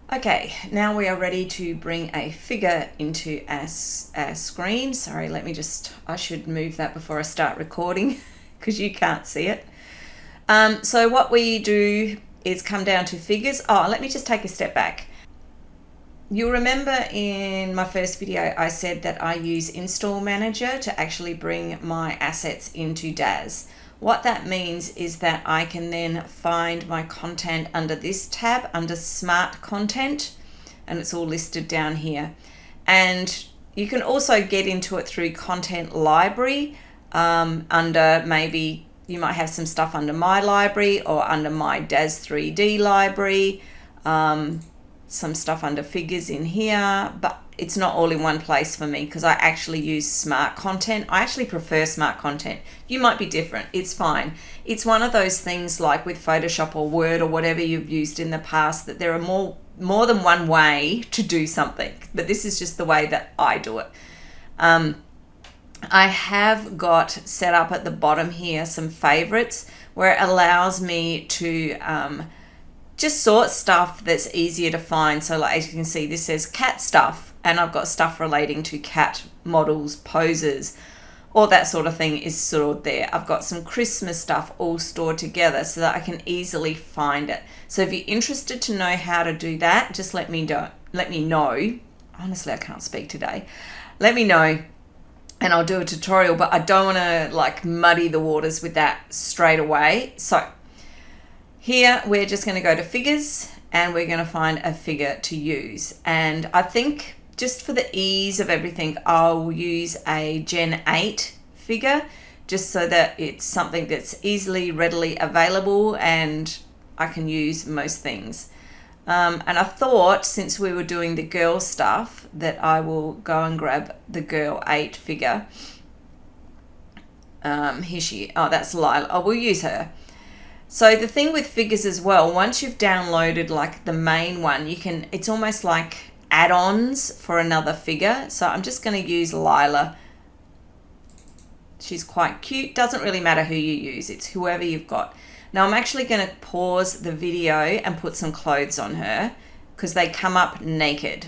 Okay, now we are ready to bring a figure into our screen. Sorry, I should move that before I start recording because you can't see it. So what we do is come down to figures. Let me just take a step back. You'll remember in my first video I said that I use Install Manager to actually bring my assets into Daz. What that means is that I can then find my content under this tab, under Smart Content, and it's all listed down here. And you can also get into it through Content Library, under maybe you might have some stuff under My Library or under My Daz 3D Library, some stuff under Figures in here, but it's not all in one place for me because I actually use Smart Content. I actually prefer Smart Content. You might be different. It's fine. It's one of those things like with Photoshop or Word or whatever you've used in the past that there are more than one way to do something, but this is just the way that I do it. I have got set up at the bottom here some favorites where it allows me to just sort stuff that's easier to find. So like, as you can see, this says cat stuff, and I've got stuff relating to cat models, poses, all that sort of thing is stored there. I've got some Christmas stuff all stored together so that I can easily find it. So if you're interested to know how to do that, just let me know. Honestly, I can't speak today. Let me know and I'll do a tutorial, but I don't want to like muddy the waters with that straight away. So here we're just going to go to figures and we're going to find a figure to use. And I think just for the ease of everything, I'll use a Gen 8 figure just so that it's something that's easily, readily available and I can use most things. And I thought since we were doing the girl stuff that I will go and grab the girl 8 figure. That's Lila. I will use her. So the thing with figures as well, once you've downloaded like the main one, it's almost like add-ons for another figure. So I'm just going to use Lila. She's quite cute. Doesn't really matter who you use. It's whoever you've got. Now I'm actually going to pause the video and put some clothes on her because they come up naked.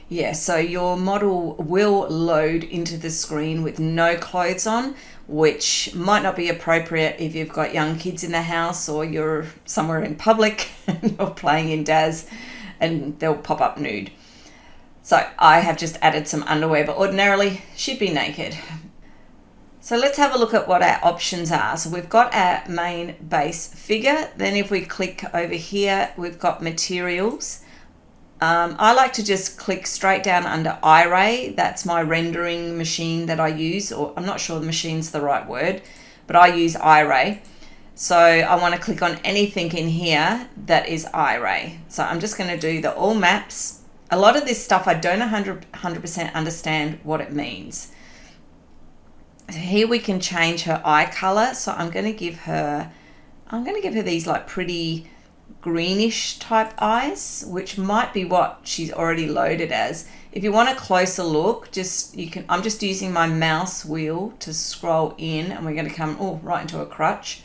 Yeah, so your model will load into the screen with no clothes on, which might not be appropriate if you've got young kids in the house or you're somewhere in public and you're playing in Daz and they'll pop up nude. So I have just added some underwear, but ordinarily she'd be naked. So let's have a look at what our options are. So we've got our main base figure. Then if we click over here, we've got materials. I like to just click straight down under iRay. That's my rendering machine that I use, or I'm not sure the machine's the right word, but I use iRay. So I want to click on anything in here that is iRay. So I'm just going to do the all maps. A lot of this stuff I don't 100% understand what it means. Here we can change her eye color. So I'm going to give her these like pretty greenish type eyes, which might be what she's already loaded as. If you want a closer look, I'm just using my mouse wheel to scroll in, and we're going to come right into a crutch.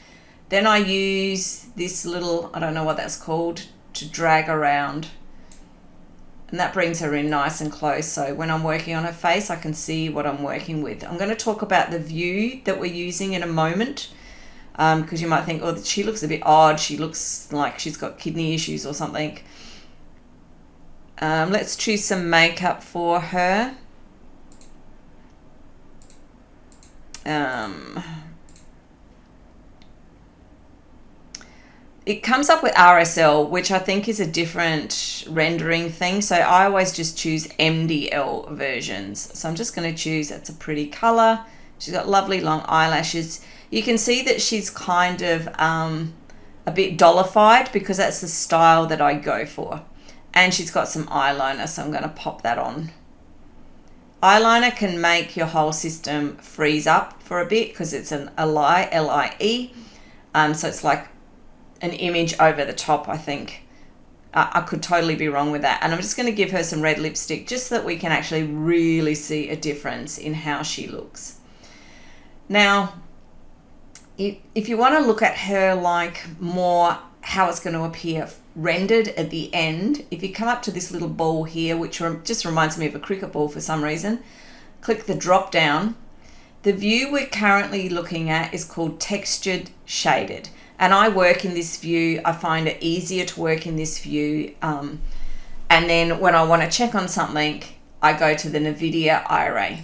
Then I use this little, I don't know what that's called, to drag around, and that brings her in nice and close. So when I'm working on her face, I can see what I'm working with. I'm going to talk about the view that we're using in a moment. Because you might think, oh, she looks a bit odd. She looks like she's got kidney issues or something. Let's choose some makeup for her. It comes up with RSL, which I think is a different rendering thing. So I always just choose MDL versions. So I'm just going to choose, that's a pretty color. She's got lovely long eyelashes. You can see that she's kind of a bit dollified because that's the style that I go for. And she's got some eyeliner, so I'm going to pop that on. Eyeliner can make your whole system freeze up for a bit because it's an L-I-E. So it's like an image over the top, I think. I could totally be wrong with that. And I'm just going to give her some red lipstick just so that we can actually really see a difference in how she looks. Now, if you want to look at her like more how it's going to appear rendered at the end. If you come up to this little ball here, which just reminds me of a cricket ball for some reason, click the drop down. The view we're currently looking at is called textured shaded, and I work in this view. I find it easier to work in this view, and then when I want to check on something, I go to the NVIDIA iRay,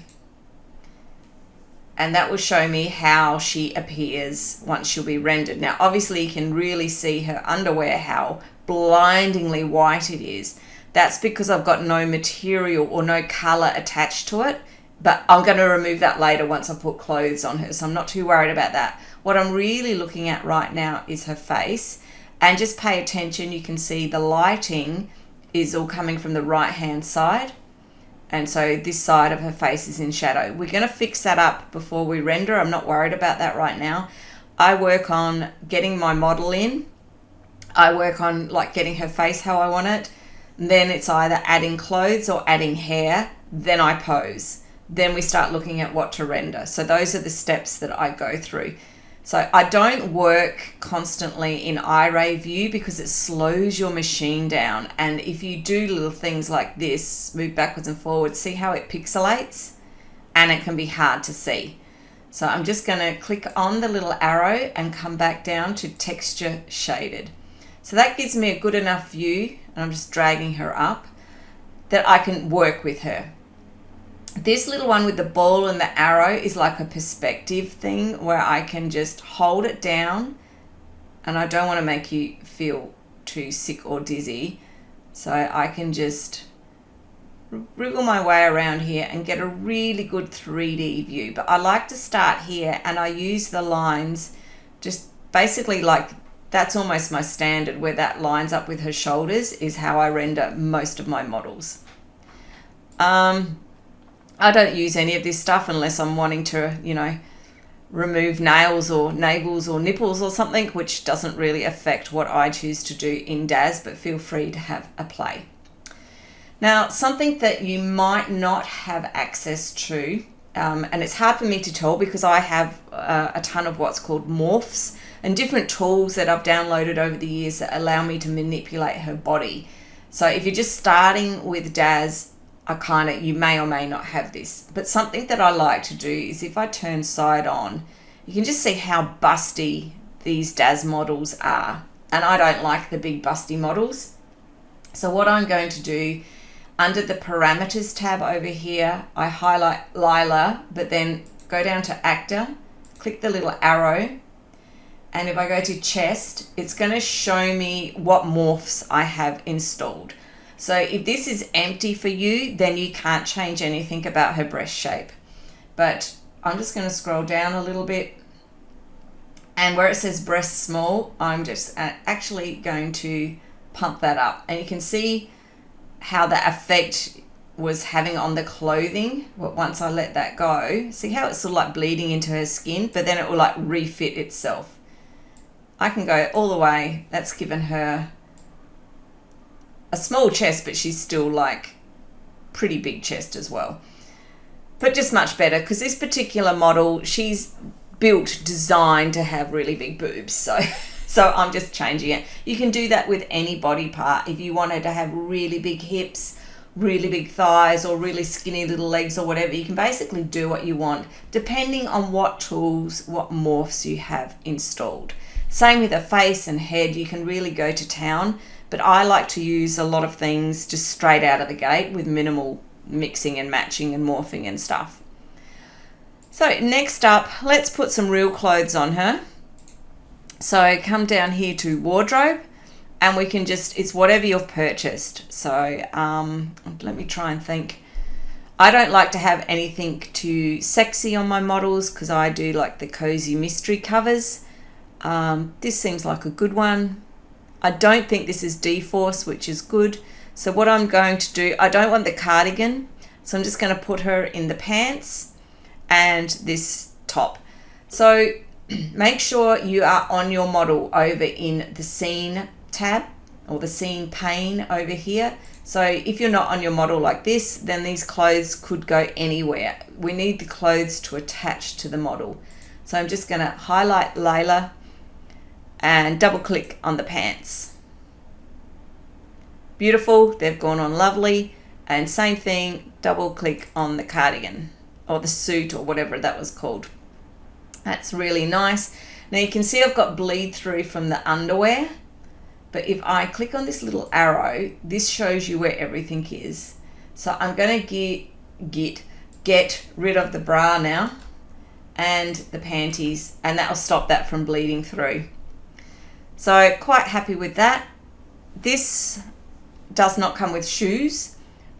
and that will show me how she appears once she'll be rendered. Now obviously you can really see her underwear, how blindingly white it is. That's because I've got no material or no color attached to it, but I'm going to remove that later once I put clothes on her, so I'm not too worried about that. What I'm really looking at right now is her face, and just pay attention. You can see the lighting is all coming from the right hand side, and so this side of her face is in shadow. We're going to fix that up before we render. I'm not worried about that right now. I work on getting my model in. I work on like getting her face how I want it. Then it's either adding clothes or adding hair. Then I pose. Then we start looking at what to render. So those are the steps that I go through. So I don't work constantly in iRay view because it slows your machine down. And if you do little things like this, move backwards and forwards, see how it pixelates? And it can be hard to see. So I'm just going to click on the little arrow and come back down to texture shaded. So that gives me a good enough view, and I'm just dragging her up, that I can work with her. This little one with the ball and the arrow is like a perspective thing where I can just hold it down, and I don't want to make you feel too sick or dizzy. So I can just wriggle my way around here and get a really good 3D view. But I like to start here, and I use the lines just basically like that's almost my standard, where that lines up with her shoulders is how I render most of my models. I don't use any of this stuff unless I'm wanting to, you know, remove nails or navels or nipples or something, which doesn't really affect what I choose to do in DAZ, but feel free to have a play. Now, something that you might not have access to, and it's hard for me to tell because I have a ton of what's called morphs and different tools that I've downloaded over the years that allow me to manipulate her body. So if you're just starting with DAZ, you may or may not have this, but something that I like to do is if I turn side on, you can just see how busty these DAZ models are, and I don't like the big busty models. So what I'm going to do, under the parameters tab over here, I highlight Lila, but then go down to actor, click the little arrow, and if I go to chest, it's going to show me what morphs I have installed. So if this is empty for you, then you can't change anything about her breast shape. But I'm just going to scroll down a little bit, and where it says breast small, I'm just actually going to pump that up, and you can see how the effect was having on the clothing. But once I let that go, see how it's sort of like bleeding into her skin, but then it will like refit itself. I can go all the way. That's given her a small chest, but she's still like pretty big chest as well, but just much better because this particular model, she's designed to have really big boobs. So I'm just changing it. You can do that with any body part. If you wanted to have really big hips, really big thighs, or really skinny little legs or whatever, you can basically do what you want depending on what tools, what morphs you have installed. Same with a face and head, you can really go to town. But I like to use a lot of things just straight out of the gate with minimal mixing and matching and morphing and stuff. So next up, let's put some real clothes on her. So come down here to wardrobe, and we can just, it's whatever you've purchased. So let me try and think. I don't like to have anything too sexy on my models because I do like the cozy mystery covers. This seems like a good one. I don't think this is D-Force, which is good. So what I'm going to do, I don't want the cardigan, so I'm just going to put her in the pants and this top. So make sure you are on your model over in the scene tab or the scene pane over here. So if you're not on your model like this, then these clothes could go anywhere. We need the clothes to attach to the model. So I'm just going to highlight Layla and double click on the pants. Beautiful, they've gone on lovely. And same thing, double click on the cardigan or the suit or whatever that was called. That's really nice. Now you can see I've got bleed through from the underwear, but if I click on this little arrow, this shows you where everything is. So I'm going to get rid of the bra now and the panties, and that will stop that from bleeding through. So quite happy with that. This does not come with shoes,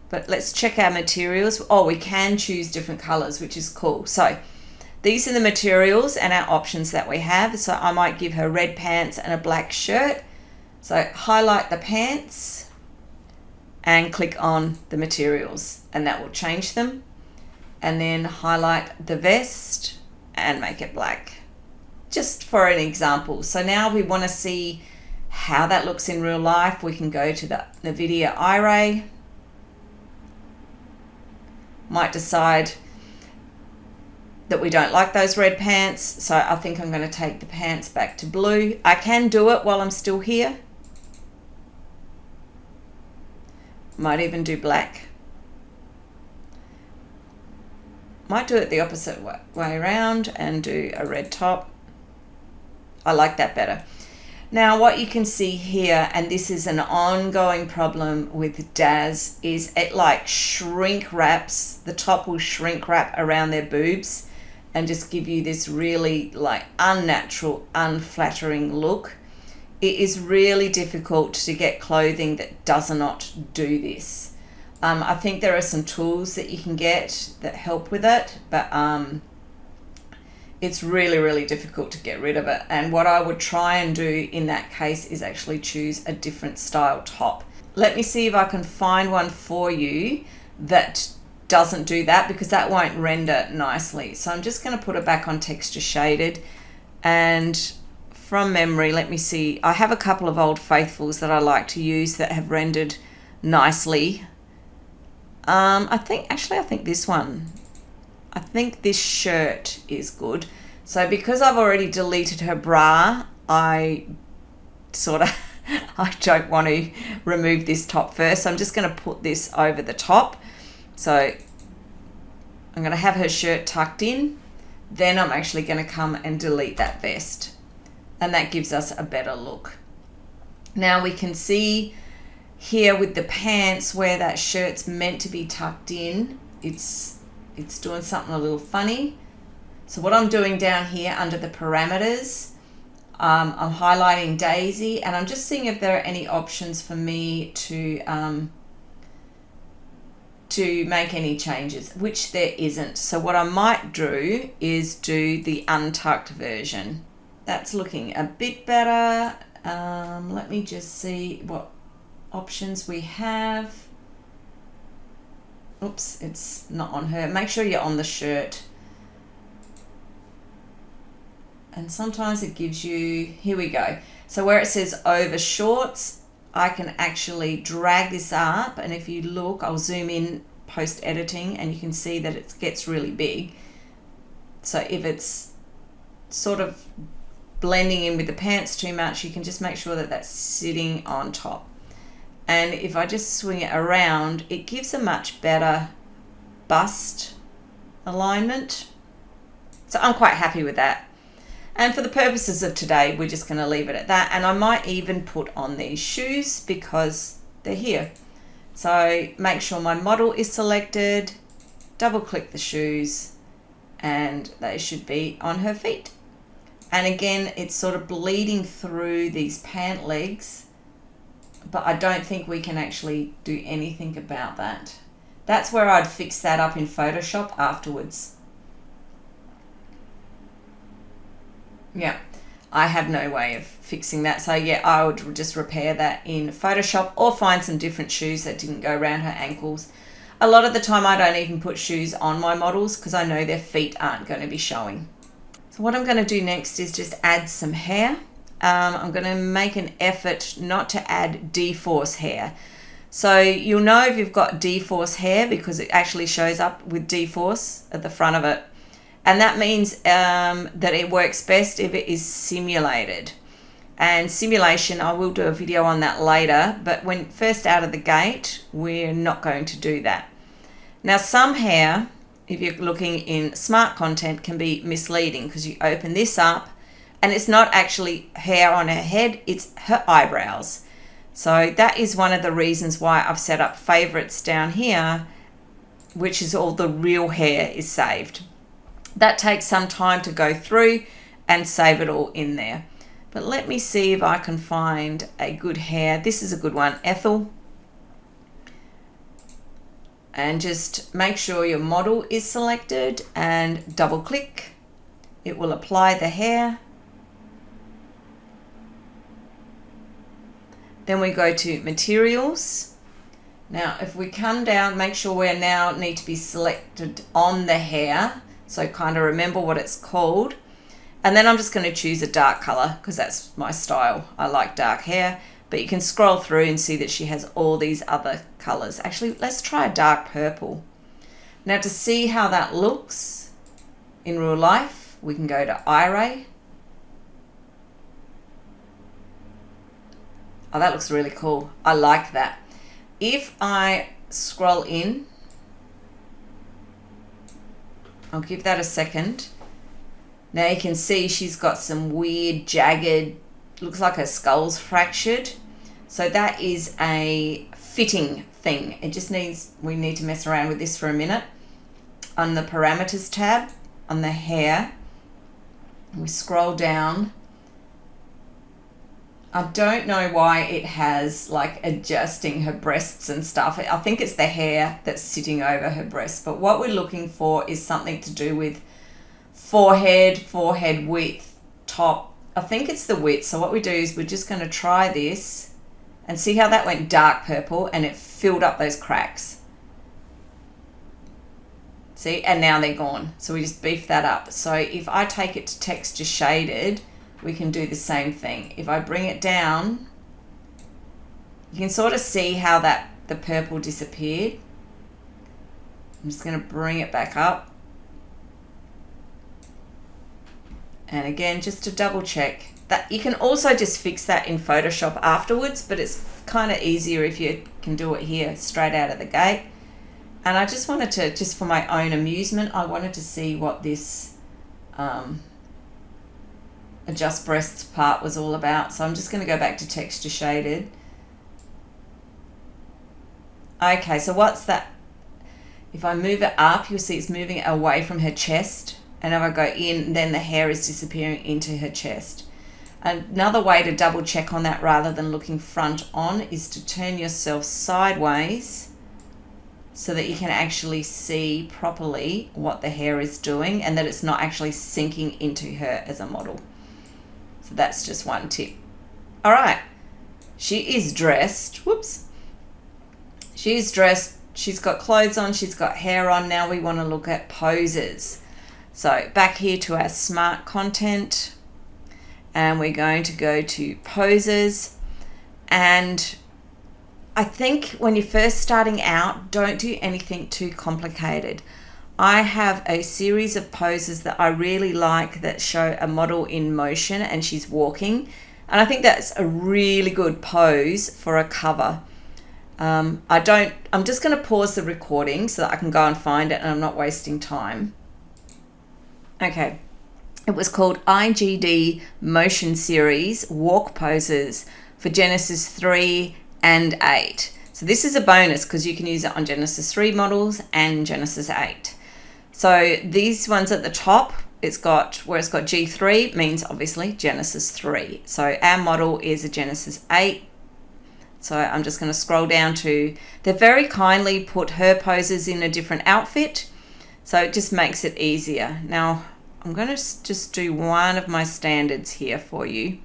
but let's check our materials. Oh, we can choose different colors, which is cool. So these are the materials and our options that we have. So I might give her red pants and a black shirt. So highlight the pants and click on the materials, and that will change them. And then highlight the vest and make it black, just for an example. So now we want to see how that looks in real life. We can go to the NVIDIA iRay. Might decide that we don't like those red pants, so I think I'm going to take the pants back to blue. I can do it while I'm still here. Might even do black. Might do it the opposite way around and do a red top. I like that better. Now what you can see here, and this is an ongoing problem with Daz, is it like shrink wraps. The top will shrink wrap around their boobs and just give you this really like unnatural, unflattering look. It is really difficult to get clothing that does not do this. I think there are some tools that you can get that help with it, but it's really, really difficult to get rid of it. And what I would try and do in that case is actually choose a different style top. Let me see if I can find one for you that doesn't do that, because that won't render nicely. So I'm just going to put it back on texture shaded, and from memory, let me see. I have a couple of Old Faithfuls that I like to use that have rendered nicely. I think this one. I think this shirt is good. So because I've already deleted her bra, I don't want to remove this top first. So I'm just going to put this over the top. So I'm going to have her shirt tucked in. Then I'm actually going to come and delete that vest. And that gives us a better look. Now we can see here with the pants where that shirt's meant to be tucked in. It's doing something a little funny. So what I'm doing down here under the parameters, I'm highlighting Daisy, and I'm just seeing if there are any options for me to make any changes, which there isn't. So what I might do is do the untucked version. That's looking a bit better. Let me just see what options we have. Oops, it's not on her. Make sure you're on the shirt. And sometimes it gives you, here we go. So where it says over shorts, I can actually drag this up, and if you look, I'll zoom in post editing and you can see that it gets really big. So if it's sort of blending in with the pants too much, you can just make sure that that's sitting on top. And if I just swing it around, it gives a much better bust alignment. So I'm quite happy with that. And for the purposes of today, we're just going to leave it at that. And I might even put on these shoes because they're here. So make sure my model is selected, double click the shoes, and they should be on her feet. And again, it's sort of bleeding through these pant legs, but I don't think we can actually do anything about that. That's where I'd fix that up in Photoshop afterwards. Yeah, I have no way of fixing that. So yeah, I would just repair that in Photoshop or find some different shoes that didn't go around her ankles. A lot of the time I don't even put shoes on my models because I know their feet aren't going to be showing. So what I'm going to do next is just add some hair. I'm going to make an effort not to add D-Force hair. So you'll know if you've got D-Force hair because it actually shows up with D-Force at the front of it. And that means that it works best if it is simulated. And simulation, I will do a video on that later, but when first out of the gate, we're not going to do that. Now, some hair, if you're looking in smart content, can be misleading because you open this up and it's not actually hair on her head, it's her eyebrows. So that is one of the reasons why I've set up favorites down here, which is all the real hair is saved. That takes some time to go through and save it all in there. But let me see if I can find a good hair. This is a good one, Ethel. And just make sure your model is selected and double click. It will apply the hair. Then we go to materials. Now, if we come down, make sure we now need to be selected on the hair. So kind of remember what it's called. And then I'm just going to choose a dark color because that's my style. I like dark hair, but you can scroll through and see that she has all these other colors. Actually, let's try a dark purple. Now, to see how that looks in real life, we can go to Iray. Oh, that looks really cool. I like that. If I scroll in, I'll give that a second. Now you can see she's got some weird jagged, looks like her skull's fractured. So that is a fitting thing. It just needs, we need to mess around with this for a minute. On the parameters tab, on the hair, we scroll down. I don't know why it has like adjusting her breasts and stuff. I think it's the hair that's sitting over her breasts. But what we're looking for is something to do with forehead width, top. I think it's the width. So what we do is we're just going to try this and see how that went dark purple and it filled up those cracks. See, and now they're gone. So we just beef that up. So if I take it to texture shaded, we can do the same thing. If I bring it down, you can sort of see how the purple disappeared. I'm just going to bring it back up. And again, just to double check that, you can also just fix that in Photoshop afterwards, but it's kind of easier if you can do it here straight out of the gate. And I just wanted to, just for my own amusement, I wanted to see what this adjust breasts part was all about. So I'm just going to go back to texture shaded. Okay, so what's that? If I move it up, you'll see it's moving away from her chest. And if I go in, then the hair is disappearing into her chest. Another way to double check on that rather than looking front on is to turn yourself sideways so that you can actually see properly what the hair is doing and that it's not actually sinking into her as a model. So that's just one tip. All right, she is dressed. Whoops. She is dressed. She's got clothes on. She's got hair on. Now we want to look at poses. So back here to our smart content, and we're going to go to poses. And I think when you're first starting out, don't do anything too complicated. I have a series of poses that I really like that show a model in motion and she's walking. And I think that's a really good pose for a cover. I'm just going to pause the recording so that I can go and find it and I'm not wasting time. Okay, it was called IGD Motion Series Walk Poses for Genesis 3 and 8. So this is a bonus because you can use it on Genesis 3 models and Genesis 8. So these ones at the top, it's got G3 means obviously Genesis 3. So our model is a Genesis 8. So I'm just going to scroll down to, they very kindly put her poses in a different outfit. So it just makes it easier. Now, I'm going to just do one of my standards here for you.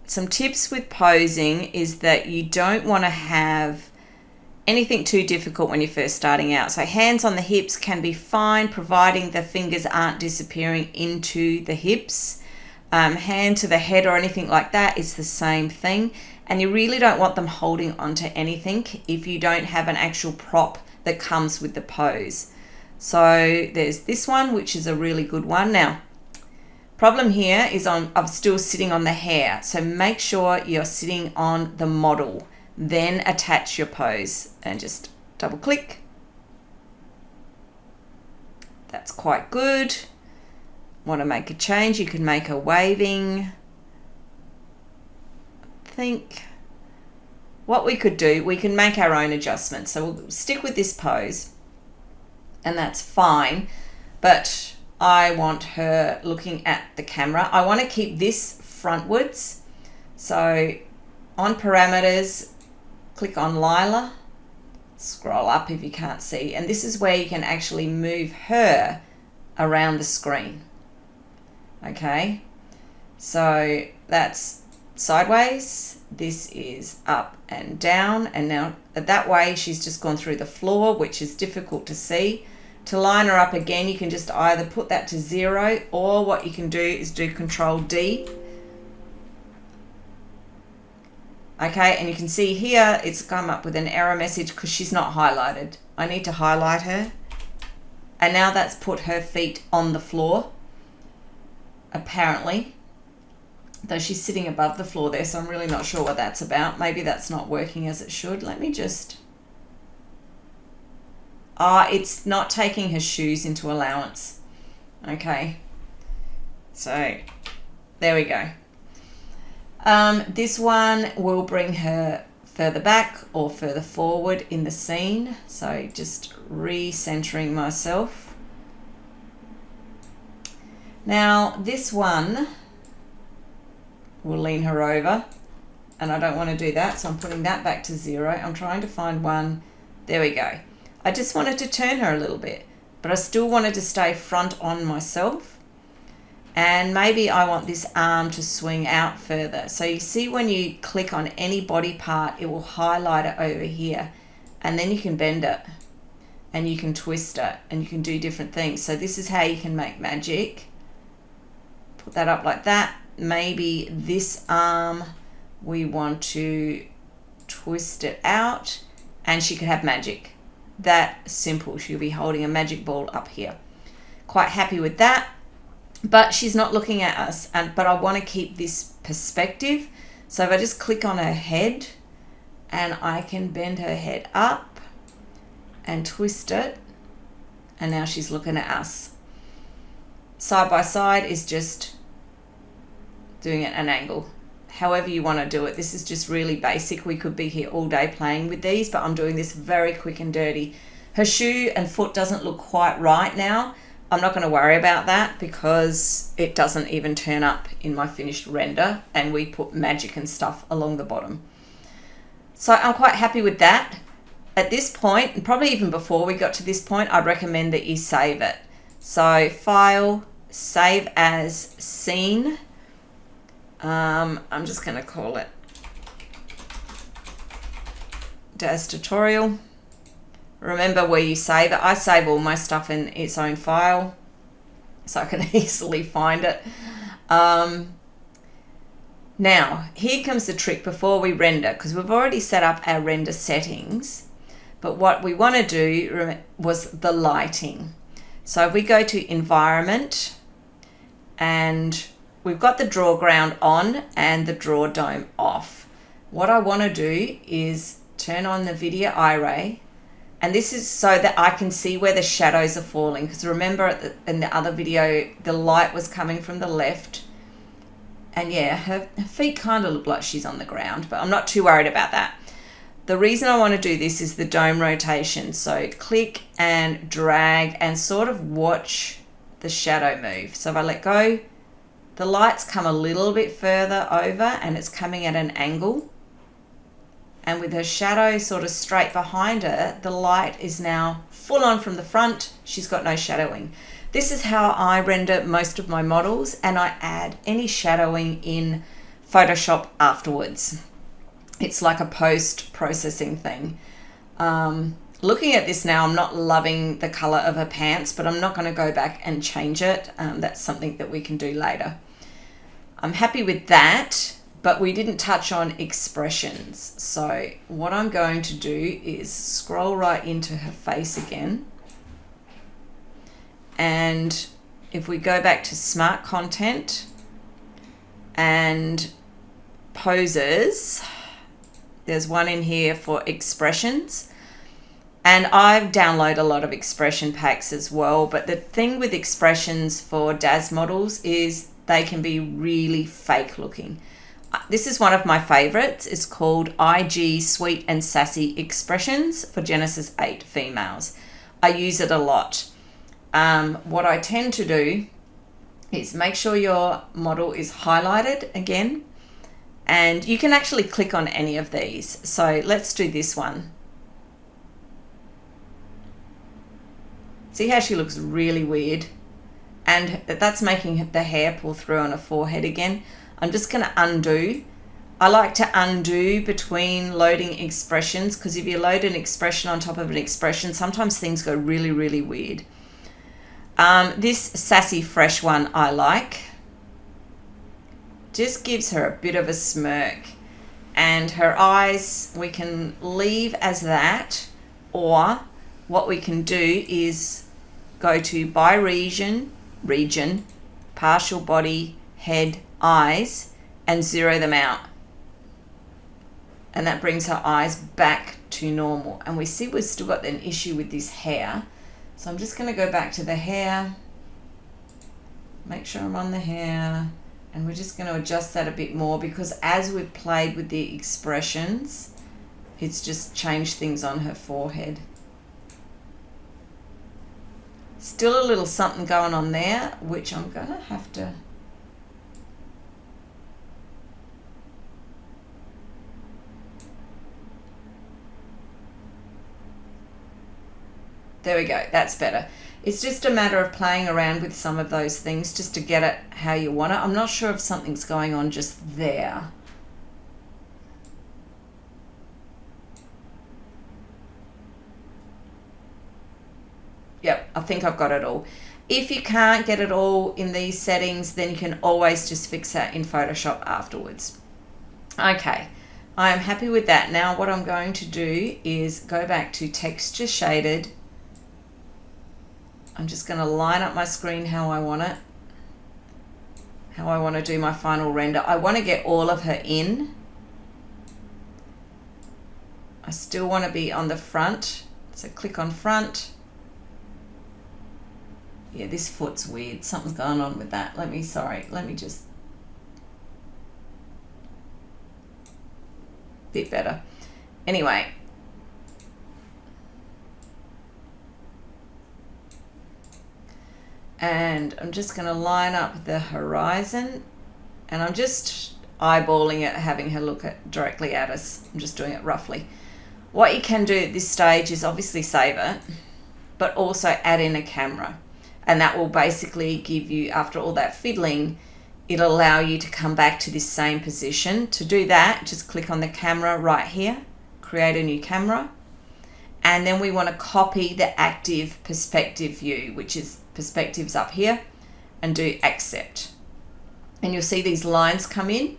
Some tips with posing is that you don't want to have anything too difficult when you're first starting out. So hands on the hips can be fine, providing the fingers aren't disappearing into the hips. Hand to the head or anything like that is the same thing. And you really don't want them holding onto anything if you don't have an actual prop that comes with the pose. So there's this one, which is a really good one. Now, Problem here is I'm still sitting on the hair. So make sure you're sitting on the model. Then attach your pose and just double click. That's quite good. Want to make a change, you can make a waving. I think what we could do, we can make our own adjustments. So we'll stick with this pose and that's fine. But I want her looking at the camera. I want to keep this frontwards. So on parameters, click on Lila, scroll up if you can't see, and this is where you can actually move her around the screen. Okay, so that's sideways, this is up and down, and now that way she's just gone through the floor, which is difficult to see. To line her up again, you can just either put that to 0, or what you can do is do Control D. Okay, and you can see here it's come up with an error message because she's not highlighted. I need to highlight her. And now that's put her feet on the floor, apparently. Though she's sitting above the floor there, so I'm really not sure what that's about. Maybe that's not working as it should. Let me just... it's not taking her shoes into allowance. Okay, so there we go. This one will bring her further back or further forward in the scene. So just recentering myself. Now this one will lean her over, and I don't want to do that, so I'm putting that back to 0. I'm trying to find one. There we go. I just wanted to turn her a little bit, but I still wanted to stay front on myself. And maybe I want this arm to swing out further. So you see when you click on any body part, it will highlight it over here. And then you can bend it and you can twist it and you can do different things. So this is how you can make magic. Put that up like that. Maybe this arm, we want to twist it out and she could have magic. That simple. She'll be holding a magic ball up here. Quite happy with that. But she's not looking at us, but I want to keep this perspective. So if I just click on her head and I can bend her head up and twist it, and now she's looking at us. Side by side is just doing it at an angle. However you want to do it. This is just really basic. We could be here all day playing with these, but I'm doing this very quick and dirty. Her shoe and foot doesn't look quite right now. I'm not going to worry about that because it doesn't even turn up in my finished render, and we put magic and stuff along the bottom. So I'm quite happy with that. At this point, and probably even before we got to this point, I'd recommend that you save it. So File, Save as Scene. I'm just going to call it Daz Tutorial. Remember where you save it. I save all my stuff in its own file so I can easily find it. Now, here comes the trick before we render, because we've already set up our render settings. But what we want to do was the lighting. So if we go to Environment, and we've got the draw ground on and the draw dome off. What I want to do is turn on the video iRay. And this is so that I can see where the shadows are falling. Because remember in the other video, the light was coming from the left. And yeah, her feet kind of look like she's on the ground, but I'm not too worried about that. The reason I want to do this is the dome rotation. So click and drag and sort of watch the shadow move. So if I let go, the lights come a little bit further over and it's coming at an angle. And with her shadow sort of straight behind her, the light is now full on from the front. She's got no shadowing. This is how I render most of my models, and I add any shadowing in Photoshop afterwards. It's like a post-processing thing. Looking at this now, I'm not loving the color of her pants, but I'm not going to go back and change it. That's something that we can do later. I'm happy with that. But we didn't touch on expressions. So what I'm going to do is scroll right into her face again. And if we go back to smart content and poses, there's one in here for expressions. And I've downloaded a lot of expression packs as well. But the thing with expressions for DAS models is they can be really fake looking. This is one of my favorites. It's called IG Sweet and Sassy Expressions for Genesis 8 females. I use it a lot. What I tend to do is make sure your model is highlighted again. And you can actually click on any of these. So let's do this one. See how she looks really weird? And that's making the hair pull through on her forehead again. I'm just going to undo. I like to undo between loading expressions, because if you load an expression on top of an expression, sometimes things go really, really weird. This Sassy Fresh one I like. Just gives her a bit of a smirk. And her eyes we can leave as that, or what we can do is go to by region, partial body, head, eyes, and zero them out. And that brings her eyes back to normal. And we see we've still got an issue with this hair. So I'm just going to go back to the hair, make sure I'm on the hair, and we're just going to adjust that a bit more, because as we've played with the expressions, it's just changed things on her forehead. Still a little something going on there, which I'm going to have to... There we go, that's better. It's just a matter of playing around with some of those things just to get it how you want it. I'm not sure if something's going on just there. Yep, I think I've got it all. If you can't get it all in these settings, then you can always just fix that in Photoshop afterwards. Okay, I am happy with that. Now what I'm going to do is go back to texture shaded. I'm just going to line up my screen how I want it, how I want to do my final render. I want to get all of her in. I still want to be on the front, so click on front. Yeah, this foot's weird. Something's going on with that. Let me just... Bit better. Anyway. And I'm just going to line up the horizon, and I'm just eyeballing it, having her look directly at us. I'm just doing it roughly. What you can do at this stage is obviously save it, but also add in a camera. And that will basically give you, after all that fiddling, it'll allow you to come back to this same position. To do that, just click on the camera right here, create a new camera. And then we want to copy the active perspective view, which is perspectives up here, and do accept. And you'll see these lines come in,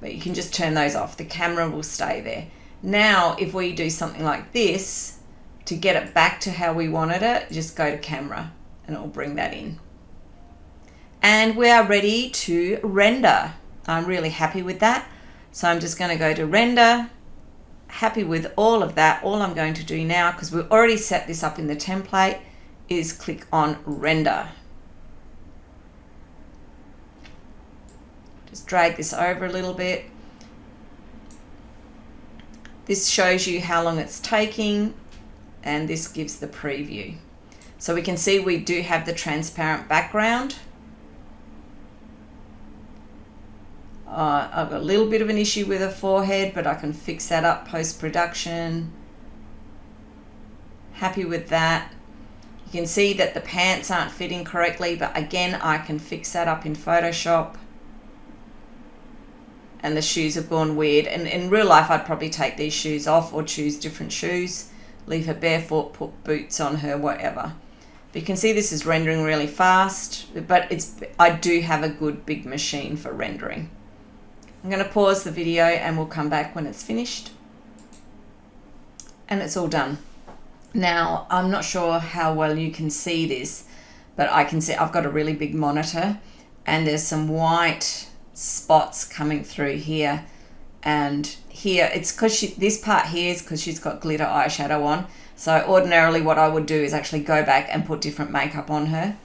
but you can just turn those off. The camera will stay there. Now, if we do something like this, to get it back to how we wanted it, just go to camera and it will bring that in. And we are ready to render. I'm really happy with that. So I'm just going to go to render. Happy with all of that. All I'm going to do now, because we've already set this up in the template, is click on render. Just drag this over a little bit. This shows you how long it's taking, and this gives the preview. So we can see we do have the transparent background. I've got a little bit of an issue with her forehead, but I can fix that up post-production. Happy with that. You can see that the pants aren't fitting correctly, but again, I can fix that up in Photoshop. And the shoes have gone weird. And in real life, I'd probably take these shoes off or choose different shoes. Leave her barefoot, put boots on her, whatever. But you can see this is rendering really fast, but I do have a good big machine for rendering. I'm going to pause the video and we'll come back when it's finished. And it's all done. Now, I'm not sure how well you can see this, but I can see I've got a really big monitor and there's some white spots coming through here, and here it's because this part here is because she's got glitter eyeshadow on. So ordinarily what I would do is actually go back and put different makeup on her.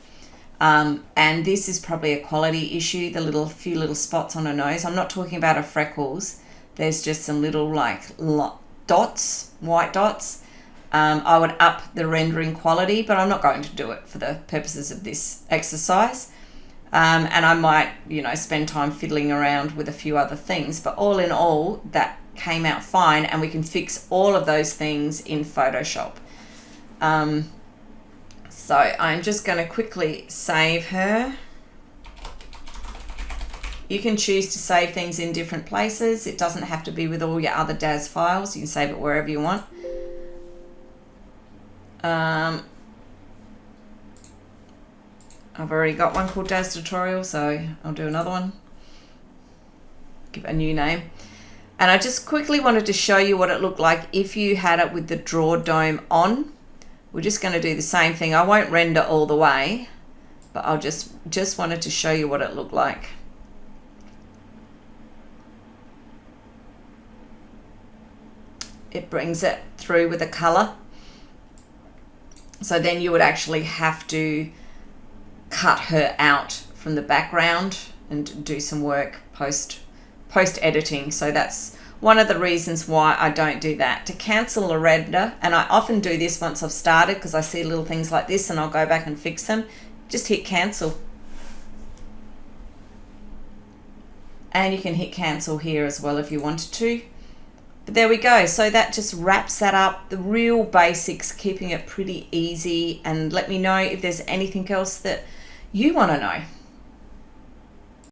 And this is probably a quality issue, the few little spots on her nose. I'm not talking about her freckles. There's just some little dots, white dots. I would up the rendering quality, but I'm not going to do it for the purposes of this exercise. And I might, spend time fiddling around with a few other things. But all in all, that came out fine, and we can fix all of those things in Photoshop. So I'm just going to quickly save her. You can choose to save things in different places. It doesn't have to be with all your other DAZ files. You can save it wherever you want. I've already got one called DAZ Tutorial, so I'll do another one. Give it a new name. And I just quickly wanted to show you what it looked like if you had it with the Draw Dome on. We're just going to do the same thing. I won't render all the way, but I'll just wanted to show you what it looked like. It brings it through with a color. So then you would actually have to cut her out from the background and do some work post editing. So that's one of the reasons why I don't do that. To cancel a render, and I often do this once I've started because I see little things like this and I'll go back and fix them, just hit cancel. And you can hit cancel here as well if you wanted to. But there we go. So that just wraps that up. The real basics, keeping it pretty easy. And let me know if there's anything else that you want to know.